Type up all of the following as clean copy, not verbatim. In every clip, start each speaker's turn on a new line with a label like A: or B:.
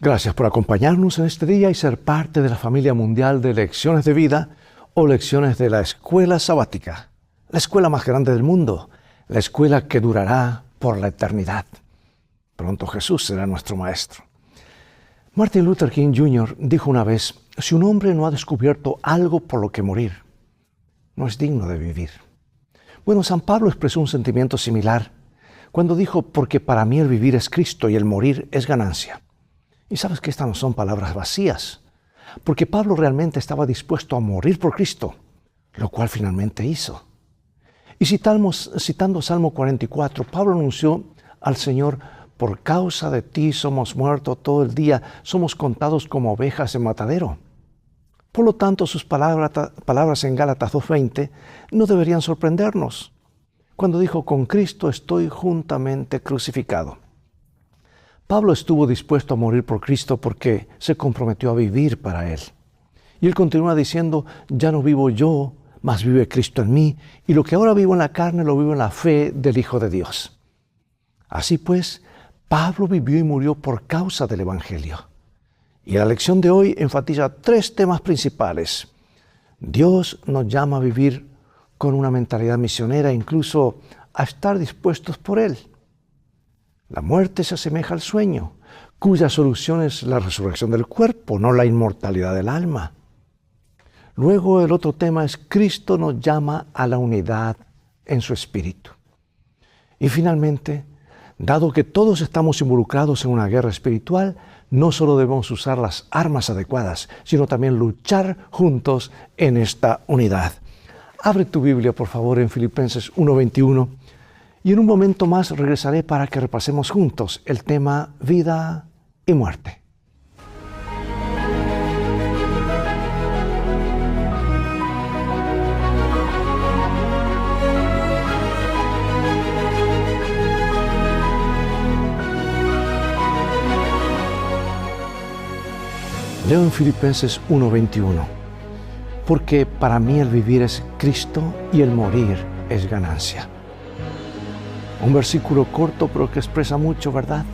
A: Gracias por acompañarnos en este día y ser parte de la familia mundial de Lecciones de Vida o Lecciones de la Escuela Sabática, la escuela más grande del mundo, la escuela que durará por la eternidad. Pronto Jesús será nuestro maestro. Martin Luther King Jr. dijo una vez: si un hombre no ha descubierto algo por lo que morir, no es digno de vivir. Bueno, San Pablo expresó un sentimiento similar cuando dijo: porque para mí el vivir es Cristo y el morir es ganancia. Y sabes que estas no son palabras vacías, porque Pablo realmente estaba dispuesto a morir por Cristo, lo cual finalmente hizo. Y citando Salmo 44, Pablo anunció al Señor: por causa de ti somos muertos todo el día, somos contados como ovejas en matadero. Por lo tanto, sus palabras en Gálatas 2:20 no deberían sorprendernos, cuando dijo: con Cristo estoy juntamente crucificado. Pablo estuvo dispuesto a morir por Cristo porque se comprometió a vivir para Él. Y él continúa diciendo: ya no vivo yo, mas vive Cristo en mí, y lo que ahora vivo en la carne lo vivo en la fe del Hijo de Dios. Así pues, Pablo vivió y murió por causa del Evangelio. Y la lección de hoy enfatiza 3 temas principales. Dios nos llama a vivir con una mentalidad misionera, incluso a estar dispuestos por Él. La muerte se asemeja al sueño, cuya solución es la resurrección del cuerpo, no la inmortalidad del alma. Luego el otro tema es: Cristo nos llama a la unidad en su espíritu. Y finalmente, dado que todos estamos involucrados en una guerra espiritual, no solo debemos usar las armas adecuadas, sino también luchar juntos en esta unidad. Abre tu Biblia, por favor, en Filipenses 1:21. Y en un momento más regresaré para que repasemos juntos el tema vida y muerte. Leo en Filipenses 1:21. Porque para mí el vivir es Cristo y el morir es ganancia. Un versículo corto pero que expresa mucho, ¿verdad?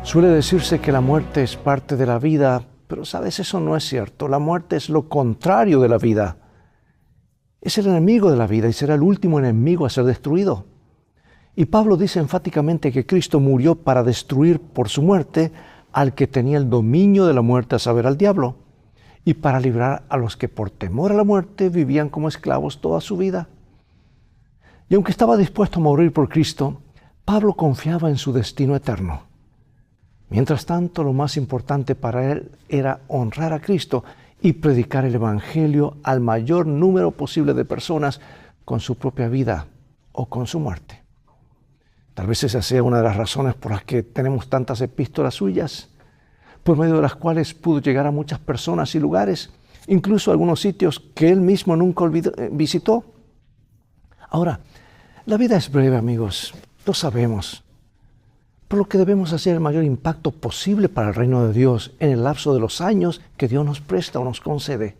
A: Suele decirse que la muerte es parte de la vida, pero sabes, eso no es cierto. La muerte es lo contrario de la vida. Es el enemigo de la vida y será el último enemigo a ser destruido. Y Pablo dice enfáticamente que Cristo murió para destruir por su muerte al que tenía el dominio de la muerte, a saber, al diablo, y para librar a los que por temor a la muerte vivían como esclavos toda su vida. Y aunque estaba dispuesto a morir por Cristo, Pablo confiaba en su destino eterno. Mientras tanto, lo más importante para él era honrar a Cristo y predicar el Evangelio al mayor número posible de personas con su propia vida o con su muerte. Tal vez esa sea una de las razones por las que tenemos tantas epístolas suyas, por medio de las cuales pudo llegar a muchas personas y lugares, incluso a algunos sitios que él mismo nunca visitó. Ahora, la vida es breve, amigos, lo sabemos, por lo que debemos hacer el mayor impacto posible para el reino de Dios en el lapso de los años que Dios nos presta o nos concede.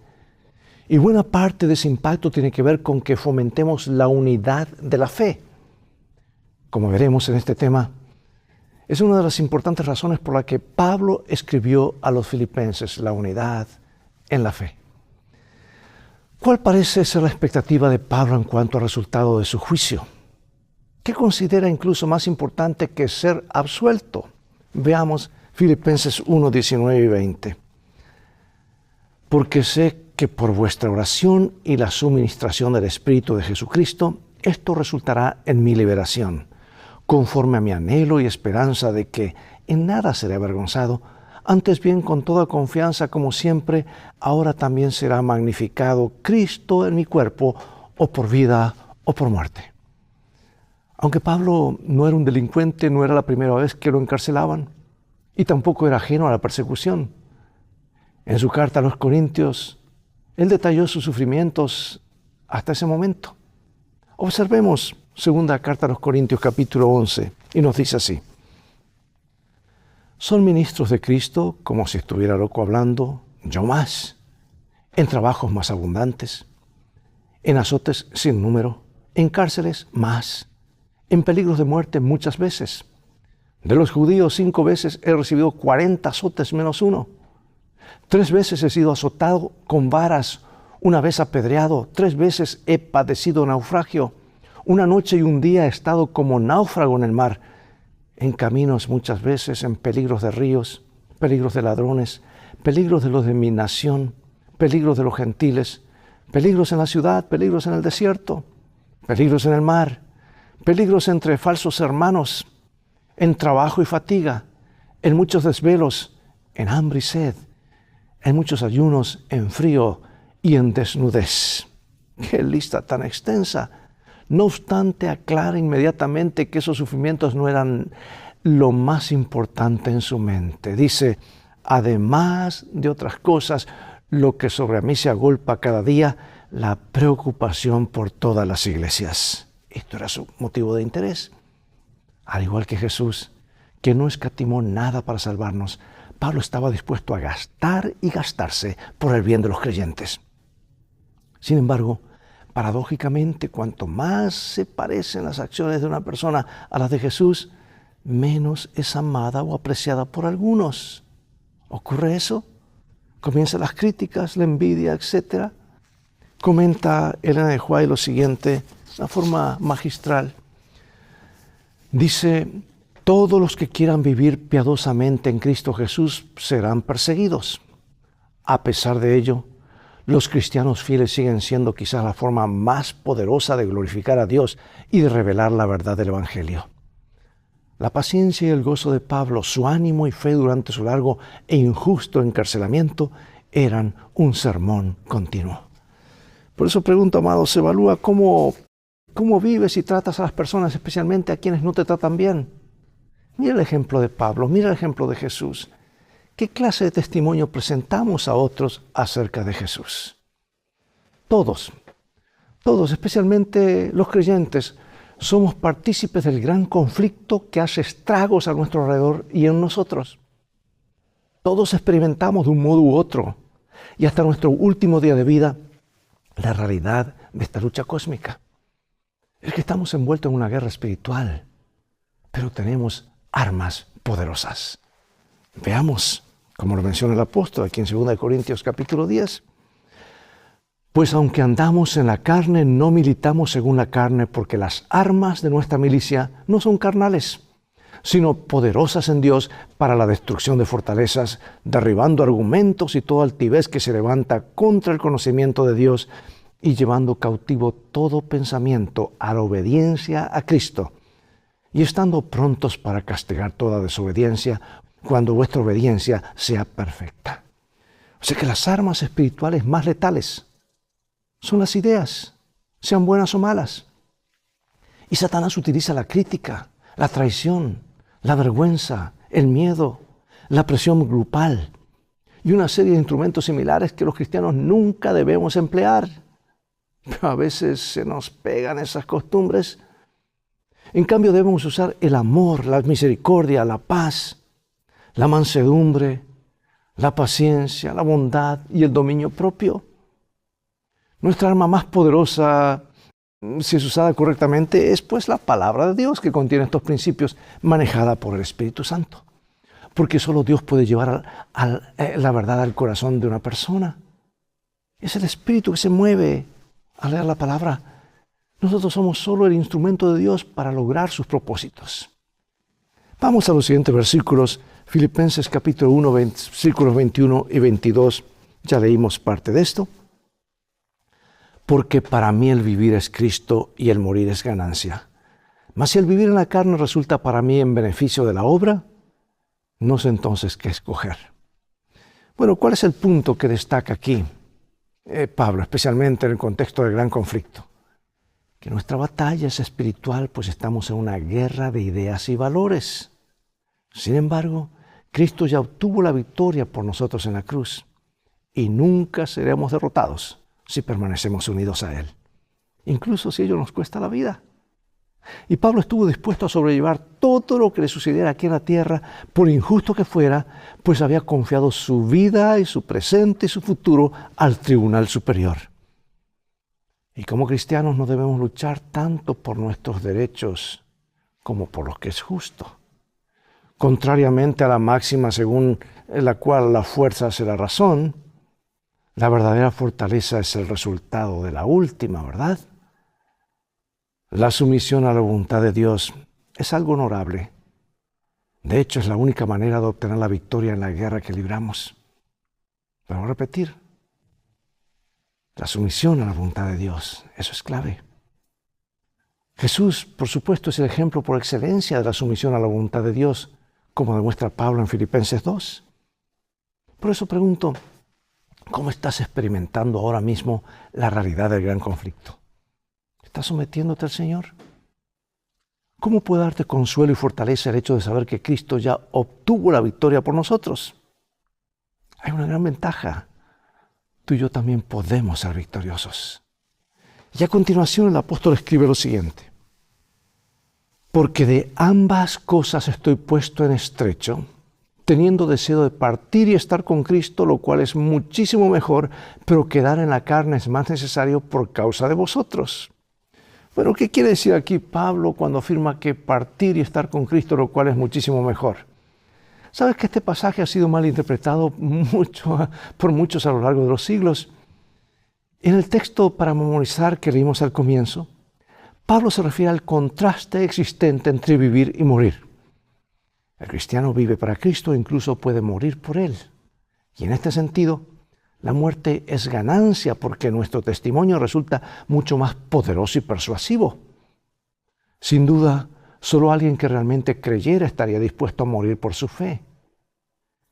A: Y buena parte de ese impacto tiene que ver con que fomentemos la unidad de la fe. Como veremos en este tema, es una de las importantes razones por la que Pablo escribió a los filipenses: la unidad en la fe. ¿Cuál parece ser la expectativa de Pablo en cuanto al resultado de su juicio? ¿Qué considera incluso más importante que ser absuelto? Veamos Filipenses 1, 19 y 20. Porque sé que por vuestra oración y la suministración del Espíritu de Jesucristo, esto resultará en mi liberación, conforme a mi anhelo y esperanza de que en nada seré avergonzado, antes bien con toda confianza, como siempre, ahora también será magnificado Cristo en mi cuerpo, o por vida o por muerte. Aunque Pablo no era un delincuente, no era la primera vez que lo encarcelaban, y tampoco era ajeno a la persecución. En su carta a los Corintios, él detalló sus sufrimientos hasta ese momento. Observemos segunda carta a los Corintios, capítulo 11, y nos dice así: son ministros de Cristo, como si estuviera loco hablando, yo más, en trabajos más abundantes, en azotes sin número, en cárceles más, en peligros de muerte muchas veces. De los judíos 5 veces he recibido 40 azotes menos uno. 3 veces he sido azotado con varas, 1 vez apedreado, 3 veces he padecido naufragio. 1 noche y 1 día he estado como náufrago en el mar, en caminos muchas veces, en peligros de ríos, peligros de ladrones, peligros de los de mi nación, peligros de los gentiles, peligros en la ciudad, peligros en el desierto, peligros en el mar, peligros entre falsos hermanos, en trabajo y fatiga, en muchos desvelos, en hambre y sed, en muchos ayunos, en frío y en desnudez. ¡Qué lista tan extensa! No obstante, aclara inmediatamente que esos sufrimientos no eran lo más importante en su mente. Dice, además de otras cosas, lo que sobre mí se agolpa cada día, la preocupación por todas las iglesias. Esto era su motivo de interés. Al igual que Jesús, que no escatimó nada para salvarnos, Pablo estaba dispuesto a gastar y gastarse por el bien de los creyentes. Sin embargo, paradójicamente, cuanto más se parecen las acciones de una persona a las de Jesús, menos es amada o apreciada por algunos. ¿Ocurre eso? Comienzan las críticas, la envidia, etc. Comenta Elena de White lo siguiente, de una forma magistral. Dice, todos los que quieran vivir piadosamente en Cristo Jesús serán perseguidos. A pesar de ello, los cristianos fieles siguen siendo quizás la forma más poderosa de glorificar a Dios y de revelar la verdad del Evangelio. La paciencia y el gozo de Pablo, su ánimo y fe durante su largo e injusto encarcelamiento eran un sermón continuo. Por eso pregunto, amados, evalúa cómo vives y tratas a las personas, especialmente a quienes no te tratan bien. Mira el ejemplo de Pablo, mira el ejemplo de Jesús. ¿Qué clase de testimonio presentamos a otros acerca de Jesús? Todos, especialmente los creyentes, somos partícipes del gran conflicto que hace estragos a nuestro alrededor y en nosotros. Todos experimentamos de un modo u otro, y hasta nuestro último día de vida, la realidad de esta lucha cósmica. Es que estamos envueltos en una guerra espiritual, pero tenemos armas poderosas. Veamos, como lo menciona el apóstol aquí en 2 Corintios capítulo 10. Pues aunque andamos en la carne, no militamos según la carne, porque las armas de nuestra milicia no son carnales, sino poderosas en Dios para la destrucción de fortalezas, derribando argumentos y toda altivez que se levanta contra el conocimiento de Dios y llevando cautivo todo pensamiento a la obediencia a Cristo, y estando prontos para castigar toda desobediencia cuando vuestra obediencia sea perfecta. O sea que las armas espirituales más letales son las ideas, sean buenas o malas. Y Satanás utiliza la crítica, la traición, la vergüenza, el miedo, la presión grupal y una serie de instrumentos similares que los cristianos nunca debemos emplear. Pero a veces se nos pegan esas costumbres. En cambio debemos usar el amor, la misericordia, la paz, la mansedumbre, la paciencia, la bondad y el dominio propio. Nuestra arma más poderosa, si es usada correctamente, es pues la palabra de Dios que contiene estos principios, manejada por el Espíritu Santo. Porque solo Dios puede llevar la verdad al corazón de una persona. Es el Espíritu que se mueve al leer la palabra. Nosotros somos solo el instrumento de Dios para lograr sus propósitos. Vamos a los siguientes versículos. Filipenses capítulo 1, versículos 21 y 22. Ya leímos parte de esto. Porque para mí el vivir es Cristo y el morir es ganancia. Mas si el vivir en la carne resulta para mí en beneficio de la obra, no sé entonces qué escoger. Bueno, ¿cuál es el punto que destaca aquí Pablo, especialmente en el contexto del gran conflicto? Que nuestra batalla es espiritual, pues estamos en una guerra de ideas y valores. Sin embargo, Cristo ya obtuvo la victoria por nosotros en la cruz y nunca seremos derrotados si permanecemos unidos a Él, incluso si ello nos cuesta la vida. Y Pablo estuvo dispuesto a sobrellevar todo lo que le sucediera aquí en la tierra, por injusto que fuera, pues había confiado su vida y su presente y su futuro al tribunal superior. Y como cristianos no debemos luchar tanto por nuestros derechos como por lo que es justo. contrariamente a la máxima según la cual la fuerza hace la razón, la verdadera fortaleza es el resultado de la última, ¿verdad? La sumisión a la voluntad de Dios es algo honorable. De hecho, es la única manera de obtener la victoria en la guerra que libramos. Pero voy a repetir, la sumisión a la voluntad de Dios, eso es clave. Jesús, por supuesto, es el ejemplo por excelencia de la sumisión a la voluntad de Dios, como demuestra Pablo en Filipenses 2. Por eso pregunto, ¿cómo estás experimentando ahora mismo la realidad del gran conflicto? ¿Estás sometiéndote al Señor? ¿Cómo puede darte consuelo y fortaleza el hecho de saber que Cristo ya obtuvo la victoria por nosotros? Hay una gran ventaja. Tú y yo también podemos ser victoriosos. Y a continuación el apóstol escribe lo siguiente. Porque de ambas cosas estoy puesto en estrecho, teniendo deseo de partir y estar con Cristo, lo cual es muchísimo mejor, pero quedar en la carne es más necesario por causa de vosotros. Bueno, ¿qué quiere decir aquí Pablo cuando afirma que partir y estar con Cristo, lo cual es muchísimo mejor? ¿Sabes que este pasaje ha sido mal interpretado por muchos a lo largo de los siglos? En el texto para memorizar que leímos al comienzo, Pablo se refiere al contraste existente entre vivir y morir. El cristiano vive para Cristo e incluso puede morir por Él. Y en este sentido, la muerte es ganancia porque nuestro testimonio resulta mucho más poderoso y persuasivo. Sin duda, solo alguien que realmente creyera estaría dispuesto a morir por su fe.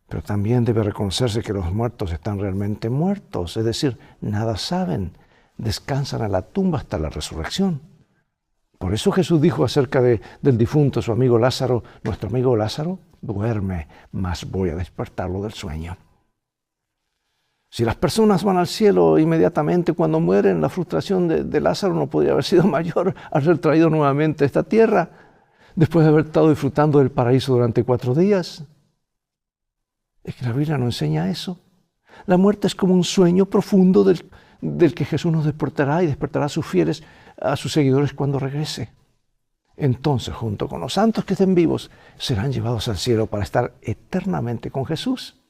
A: Pero también debe reconocerse que los muertos están realmente muertos, es decir, nada saben, descansan en la tumba hasta la resurrección. Por eso Jesús dijo acerca del difunto, su amigo Lázaro, nuestro amigo Lázaro duerme, mas voy a despertarlo del sueño. Si las personas van al cielo inmediatamente cuando mueren, la frustración de Lázaro no podría haber sido mayor al ser traído nuevamente a esta tierra, después de haber estado disfrutando del paraíso durante 4 días. Es que la Biblia no enseña eso. La muerte es como un sueño profundo del que Jesús nos despertará y despertará a sus fieles, a sus seguidores cuando regrese. Entonces, junto con los santos que estén vivos, serán llevados al cielo para estar eternamente con Jesús.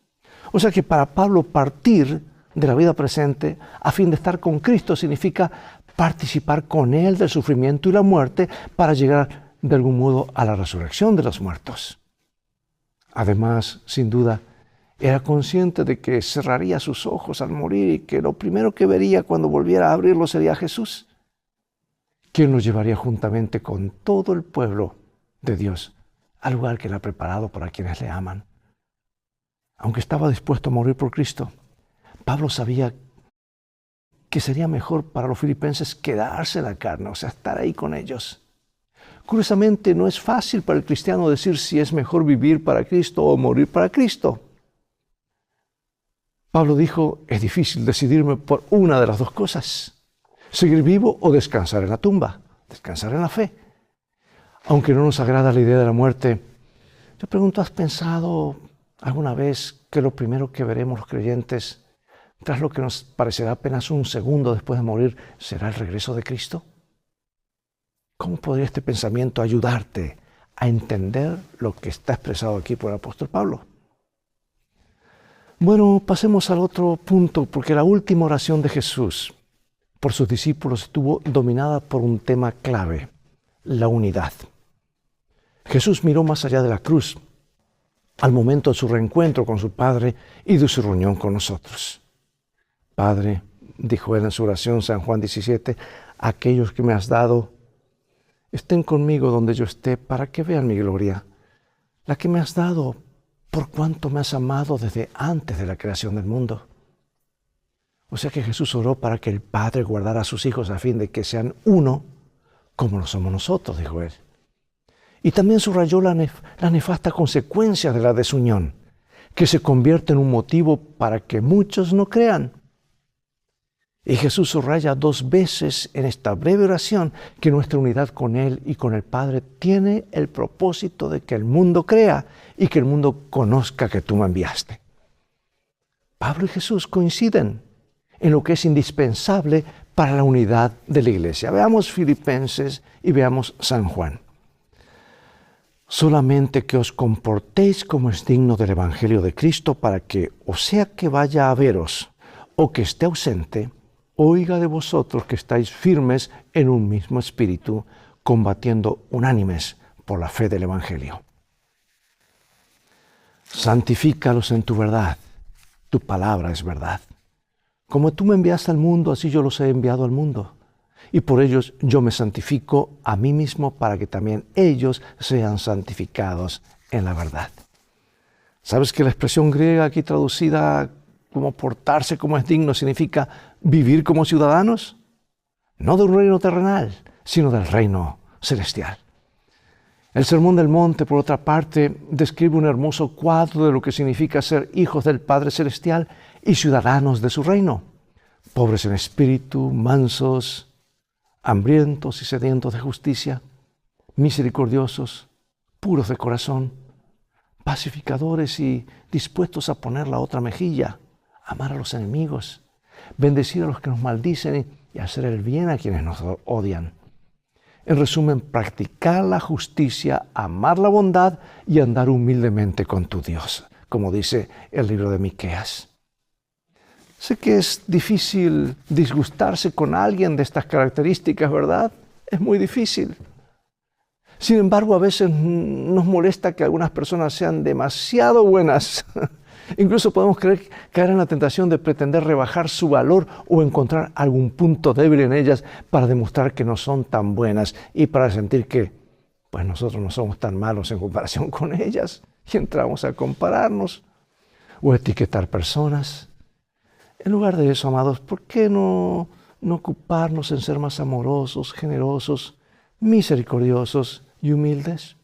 A: O sea que para Pablo partir de la vida presente a fin de estar con Cristo significa participar con Él del sufrimiento y la muerte para llegar de algún modo a la resurrección de los muertos. Además, sin duda, era consciente de que cerraría sus ojos al morir y que lo primero que vería cuando volviera a abrirlos sería a Jesús, quien los llevaría juntamente con todo el pueblo de Dios al lugar que Él ha preparado para quienes le aman. Aunque estaba dispuesto a morir por Cristo, Pablo sabía que sería mejor para los filipenses quedarse en la carne, o sea, estar ahí con ellos. Curiosamente, no es fácil para el cristiano decir si es mejor vivir para Cristo o morir para Cristo. Pablo dijo, es difícil decidirme por una de las dos cosas, seguir vivo o descansar en la tumba, descansar en la fe. Aunque no nos agrada la idea de la muerte, yo pregunto, ¿has pensado alguna vez que lo primero que veremos los creyentes, tras lo que nos parecerá apenas un segundo después de morir, será el regreso de Cristo? ¿Cómo podría este pensamiento ayudarte a entender lo que está expresado aquí por el apóstol Pablo? Bueno, pasemos al otro punto, porque la última oración de Jesús por sus discípulos estuvo dominada por un tema clave, la unidad. Jesús miró más allá de la cruz, al momento de su reencuentro con su Padre y de su reunión con nosotros. Padre, dijo Él en su oración, San Juan 17, aquellos que me has dado, estén conmigo donde yo esté para que vean mi gloria, la que me has dado por cuanto me has amado desde antes de la creación del mundo. O sea que Jesús oró para que el Padre guardara a sus hijos a fin de que sean uno como lo somos nosotros, dijo Él. Y también subrayó la nefasta consecuencia de la desunión, que se convierte en un motivo para que muchos no crean. Y Jesús subraya 2 veces en esta breve oración que nuestra unidad con Él y con el Padre tiene el propósito de que el mundo crea y que el mundo conozca que tú me enviaste. Pablo y Jesús coinciden en lo que es indispensable para la unidad de la iglesia. Veamos Filipenses y veamos San Juan. solamente que os comportéis como es digno del Evangelio de Cristo, para que, o sea que vaya a veros o que esté ausente, oiga de vosotros que estáis firmes en un mismo espíritu, combatiendo unánimes por la fe del Evangelio. Santifícalos en tu verdad, tu palabra es verdad. Como tú me enviaste al mundo, así yo los he enviado al mundo. Y por ellos yo me santifico a mí mismo para que también ellos sean santificados en la verdad. ¿Sabes que la expresión griega aquí traducida como portarse como es digno significa vivir como ciudadanos? No de un reino terrenal, sino del reino celestial. El Sermón del Monte, por otra parte, describe un hermoso cuadro de lo que significa ser hijos del Padre Celestial y ciudadanos de su reino. Pobres en espíritu, mansos, hambrientos y sedientos de justicia, misericordiosos, puros de corazón, pacificadores y dispuestos a poner la otra mejilla, amar a los enemigos, bendecir a los que nos maldicen y hacer el bien a quienes nos odian. En resumen, practicar la justicia, amar la bondad y andar humildemente con tu Dios, como dice el libro de Miqueas. Sé que es difícil disgustarse con alguien de estas características, ¿verdad? Es muy difícil. Sin embargo, a veces nos molesta que algunas personas sean demasiado buenas. Incluso podemos caer en la tentación de pretender rebajar su valor o encontrar algún punto débil en ellas para demostrar que no son tan buenas y para sentir que pues nosotros no somos tan malos en comparación con ellas. Y entramos a compararnos o etiquetar personas. En lugar de eso, amados, ¿por qué no ocuparnos en ser más amorosos, generosos, misericordiosos y humildes?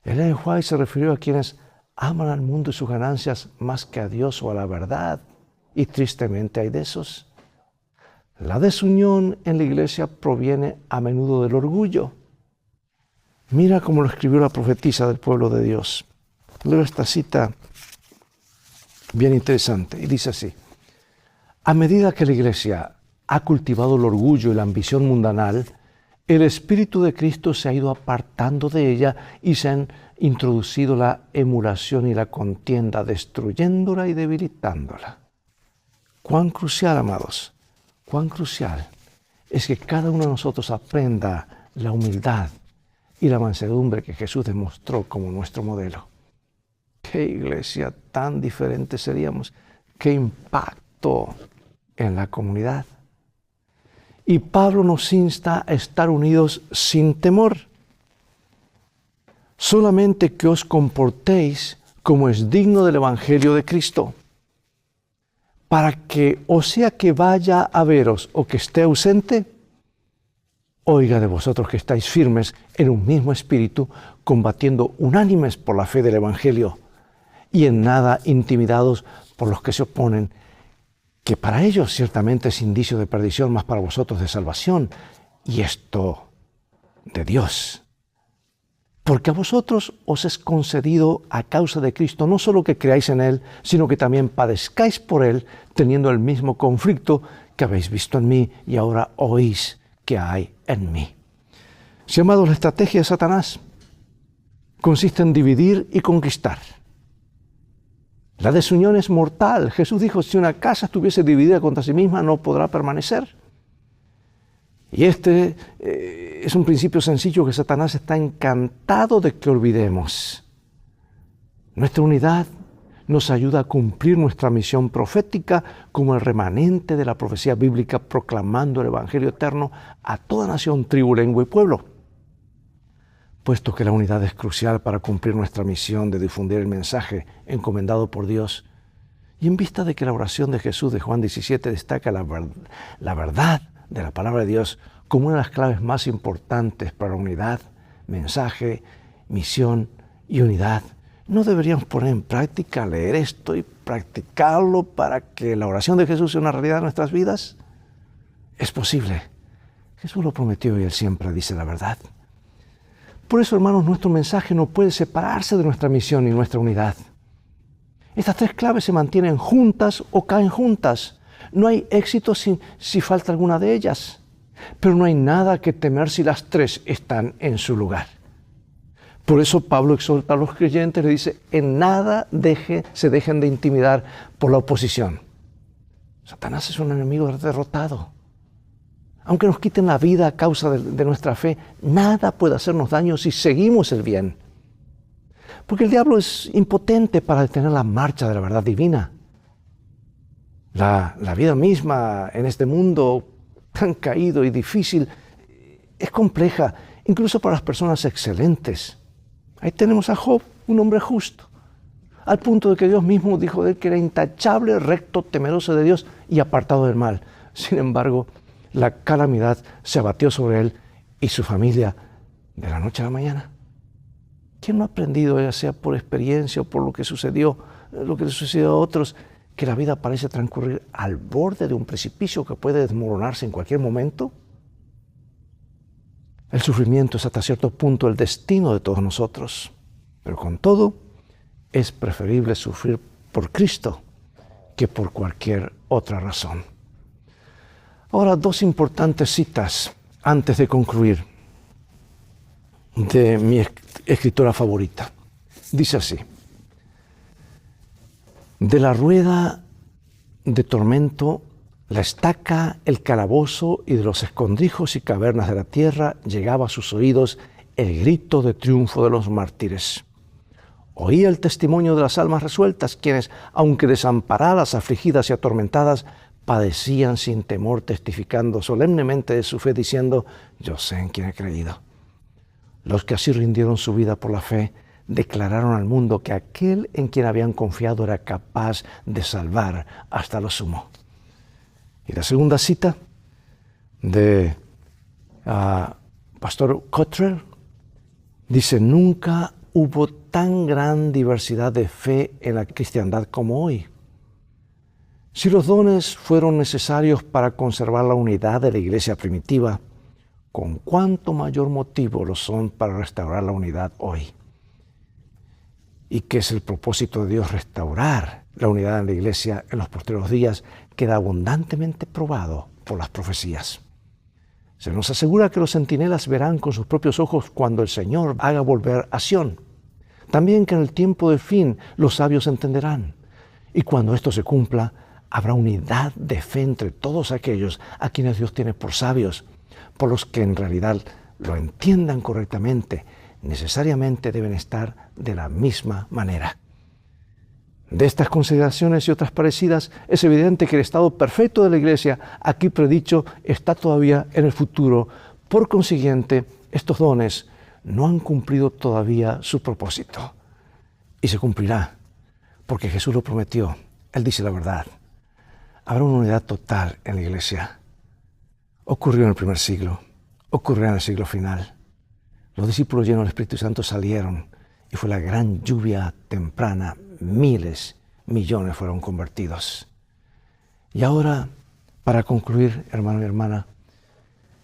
A: Ellen White se refirió a quienes aman al mundo y sus ganancias más que a Dios o a la verdad, y tristemente hay de esos. La desunión en la iglesia proviene a menudo del orgullo. Mira cómo lo escribió la profetisa del pueblo de Dios. Leo esta cita bien interesante y dice así: a medida que la iglesia ha cultivado el orgullo y la ambición mundanal, el Espíritu de Cristo se ha ido apartando de ella y se han introducido la emulación y la contienda, destruyéndola y debilitándola. Cuán crucial, amados, cuán crucial es que cada uno de nosotros aprenda la humildad y la mansedumbre que Jesús demostró como nuestro modelo. ¡Qué iglesia tan diferente seríamos! ¡Qué impacto en la comunidad! Y Pablo nos insta a estar unidos sin temor. Solamente que os comportéis como es digno del Evangelio de Cristo, para que, o sea que vaya a veros o que esté ausente, oiga de vosotros que estáis firmes en un mismo espíritu, combatiendo unánimes por la fe del Evangelio, y en nada intimidados por los que se oponen, que para ellos ciertamente es indicio de perdición, mas para vosotros de salvación, y esto de Dios. Porque a vosotros os es concedido a causa de Cristo no solo que creáis en Él, sino que también padezcáis por Él, teniendo el mismo conflicto que habéis visto en mí y ahora oís que hay en mí. Si, amados, la estrategia de Satanás consiste en dividir y conquistar. La desunión es mortal. Jesús dijo, si una casa estuviese dividida contra sí misma, no podrá permanecer. Y este es un principio sencillo que Satanás está encantado de que olvidemos. Nuestra unidad nos ayuda a cumplir nuestra misión profética como el remanente de la profecía bíblica, proclamando el Evangelio eterno a toda nación, tribu, lengua y pueblo. Puesto que la unidad es crucial para cumplir nuestra misión de difundir el mensaje encomendado por Dios, y en vista de que la oración de Jesús de Juan 17 destaca la verdad de la palabra de Dios como una de las claves más importantes para la unidad, mensaje, misión y unidad, ¿no deberíamos poner en práctica, leer esto y practicarlo para que la oración de Jesús sea una realidad en nuestras vidas? Es posible. Jesús lo prometió y Él siempre dice la verdad. Por eso, hermanos, nuestro mensaje no puede separarse de nuestra misión y nuestra unidad. Estas tres claves se mantienen juntas o caen juntas. No hay éxito si falta alguna de ellas, pero no hay nada que temer si las tres están en su lugar. Por eso Pablo exhorta a los creyentes, le dice, en nada se dejen de intimidar por la oposición. Satanás es un enemigo derrotado. Aunque nos quiten la vida a causa de nuestra fe, nada puede hacernos daño si seguimos el bien. Porque el diablo es impotente para detener la marcha de la verdad divina. La vida misma en este mundo tan caído y difícil es compleja, incluso para las personas excelentes. Ahí tenemos a Job, un hombre justo, al punto de que Dios mismo dijo de él que era intachable, recto, temeroso de Dios y apartado del mal. Sin embargo, la calamidad se abatió sobre él y su familia de la noche a la mañana. ¿Quién no ha aprendido, ya sea por experiencia o por lo que le sucedió a otros, que la vida parece transcurrir al borde de un precipicio que puede desmoronarse en cualquier momento? El sufrimiento es hasta cierto punto el destino de todos nosotros, pero con todo es preferible sufrir por Cristo que por cualquier otra razón. Ahora, dos importantes citas antes de concluir de mi escritora favorita. Dice así: de la rueda de tormento, la estaca, el calabozo y de los escondrijos y cavernas de la tierra llegaba a sus oídos el grito de triunfo de los mártires. Oía el testimonio de las almas resueltas, quienes, aunque desamparadas, afligidas y atormentadas, padecían sin temor, testificando solemnemente de su fe, diciendo: yo sé en quién he creído. Los que así rindieron su vida por la fe, declararon al mundo que aquel en quien habían confiado era capaz de salvar hasta lo sumo. Y la segunda cita de Pastor Cottrell dice: nunca hubo tan gran diversidad de fe en la cristiandad como hoy. Si los dones fueron necesarios para conservar la unidad de la iglesia primitiva, ¿con cuánto mayor motivo lo son para restaurar la unidad hoy? Y que es el propósito de Dios restaurar la unidad en la iglesia en los posteriores días, queda abundantemente probado por las profecías. Se nos asegura que los centinelas verán con sus propios ojos cuando el Señor haga volver a Sión. También que en el tiempo del fin los sabios entenderán. Y cuando esto se cumpla, habrá unidad de fe entre todos aquellos a quienes Dios tiene por sabios, por los que en realidad lo entiendan correctamente. Necesariamente deben estar de la misma manera. De estas consideraciones y otras parecidas, es evidente que el estado perfecto de la iglesia, aquí predicho, está todavía en el futuro. Por consiguiente, estos dones no han cumplido todavía su propósito. Y se cumplirá, porque Jesús lo prometió. Él dice la verdad. Habrá una unidad total en la iglesia. Ocurrió en el primer siglo, ocurrirá en el siglo final. Los discípulos llenos del Espíritu Santo salieron y fue la gran lluvia temprana. Miles, millones fueron convertidos. Y ahora, para concluir, hermano y hermana,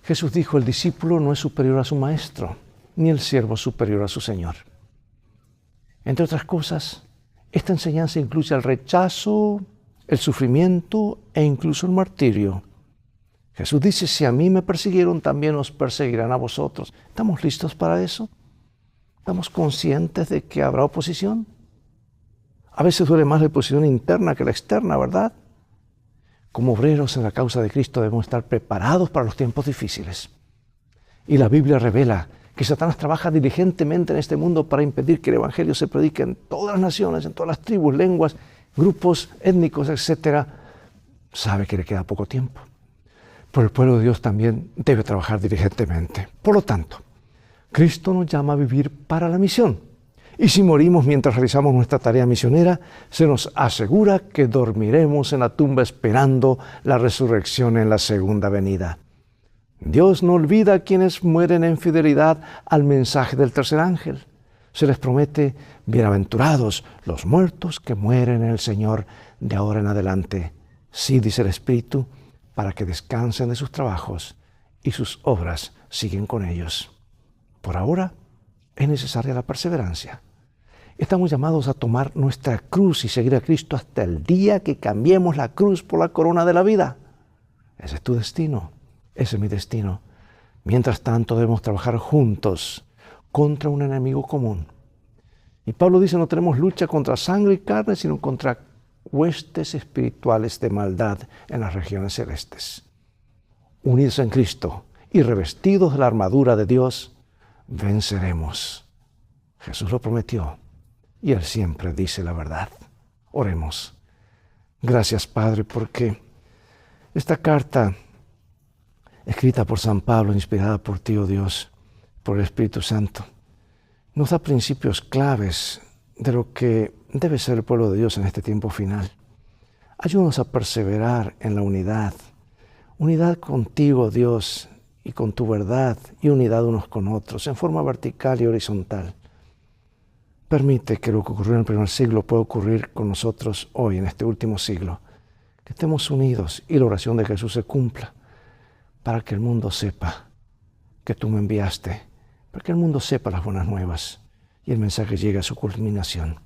A: Jesús dijo: el discípulo no es superior a su maestro, ni el siervo superior a su señor. Entre otras cosas, esta enseñanza incluye el rechazo, el sufrimiento e incluso el martirio. Jesús dice: si a mí me persiguieron, también os perseguirán a vosotros. ¿Estamos listos para eso? ¿Estamos conscientes de que habrá oposición? A veces duele más la oposición interna que la externa, ¿verdad? Como obreros en la causa de Cristo debemos estar preparados para los tiempos difíciles. Y la Biblia revela que Satanás trabaja diligentemente en este mundo para impedir que el Evangelio se predique en todas las naciones, en todas las tribus, lenguas, grupos étnicos, etc. Sabe que le queda poco tiempo. Pero el pueblo de Dios también debe trabajar diligentemente. Por lo tanto, Cristo nos llama a vivir para la misión. Y si morimos mientras realizamos nuestra tarea misionera, se nos asegura que dormiremos en la tumba esperando la resurrección en la segunda venida. Dios no olvida a quienes mueren en fidelidad al mensaje del tercer ángel. Se les promete: bienaventurados los muertos que mueren en el Señor de ahora en adelante. Sí, dice el Espíritu, para que descansen de sus trabajos y sus obras siguen con ellos. Por ahora es necesaria la perseverancia. Estamos llamados a tomar nuestra cruz y seguir a Cristo hasta el día que cambiemos la cruz por la corona de la vida. Ese es tu destino, ese es mi destino. Mientras tanto debemos trabajar juntos contra un enemigo común. Y Pablo dice, no tenemos lucha contra sangre y carne, sino contra huestes espirituales de maldad en las regiones celestes. Unidos en Cristo y revestidos de la armadura de Dios, venceremos. Jesús lo prometió y Él siempre dice la verdad. Oremos. Gracias, Padre, porque esta carta, escrita por San Pablo, inspirada por ti, oh Dios, por el Espíritu Santo, nos da principios claves de lo que debe ser el pueblo de Dios en este tiempo final. Ayúdanos a perseverar en la unidad. Unidad contigo, Dios, y con tu verdad, y unidad unos con otros, en forma vertical y horizontal. Permite que lo que ocurrió en el primer siglo pueda ocurrir con nosotros hoy, en este último siglo. Que estemos unidos y la oración de Jesús se cumpla, para que el mundo sepa que tú me enviaste, para que el mundo sepa las buenas nuevas y el mensaje llegue a su culminación.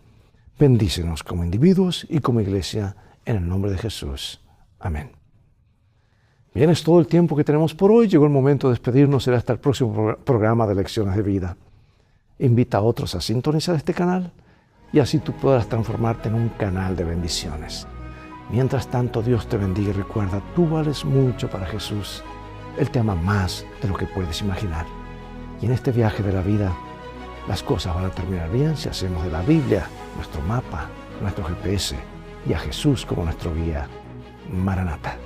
A: Bendícenos como individuos y como iglesia, en el nombre de Jesús. Amén. Bien, es todo el tiempo que tenemos por hoy. Llegó el momento de despedirnos. Será hasta el próximo programa de Lecciones de Vida. Invita a otros a sintonizar este canal y así tú podrás transformarte en un canal de bendiciones. Mientras tanto, Dios te bendiga y recuerda, tú vales mucho para Jesús. Él te ama más de lo que puedes imaginar. Y en este viaje de la vida, las cosas van a terminar bien si hacemos de la Biblia nuestro mapa, nuestro GPS y a Jesús como nuestro guía. Maranata.